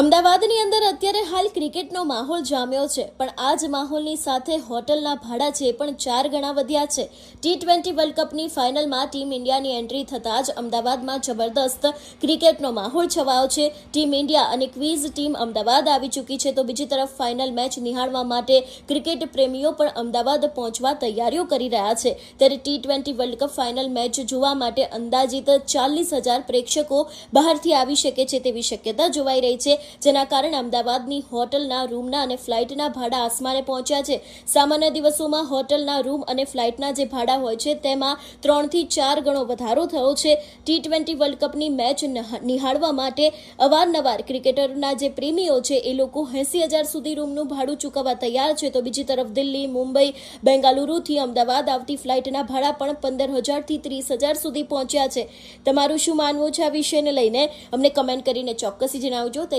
અમદાવાદની અંદર અત્યારે હાલ ક્રિકેટનો માહોલ જામ્યો છે, પણ આ જ માહોલની સાથે હોટલના ભાડા છે પણ 4 ગણા વધ્યા છે। T20 વર્લ્ડ કપની ફાઇનલમાં ટીમ ઇન્ડિયાની એન્ટ્રી થતાં જ અમદાવાદમાં જબરદસ્ત ક્રિકેટનો માહોલ છવાયો છે। ટીમ ઇન્ડિયા અને ક્વીઝ ટીમ અમદાવાદ આવી ચૂકી છે, તો બીજી તરફ ફાઇનલ મેચ નિહાળવા માટે ક્રિકેટ પ્રેમીઓ પણ અમદાવાદ પહોંચવા તૈયારીઓ કરી રહ્યા છે। ત્યારે T20 world cup final match જોવા માટે અંદાજિત 40,000 પ્રેક્ષકો બહારથી આવી શકે છે તેવી શક્યતા જોવાઈ રહી છે, જેના કારણે અમદાવાદની હોટલના રૂમના અને ફ્લાઇટના ભાડા આસમાને પહોંચ્યા છે। સામાન્ય દિવસોમાં હોટલના રૂમ અને ફ્લાઇટના જે ભાડા હોય છે તેમાં 3 થી 4 ગણો વધારો થયો છે। T20 વર્લ્ડ કપની મેચ નિહાળવા માટે અવારનવાર ક્રિકેટરોના જે પ્રેમીઓ છે એ લોકો 80,000 સુધી રૂમનું ભાડું ચૂકવવા તૈયાર છે, તો બીજી તરફ દિલ્હી, મુંબઈ, બેંગાલુરુથી અમદાવાદ આવતી ફ્લાઇટના ભાડા પણ 15,000 થી 30,000 સુધી પહોંચ્યા છે। તમારું શું માનવું છે આ વિષયને લઈને? અમને કમેન્ટ કરીને ચોક્કસથી જણાવજો।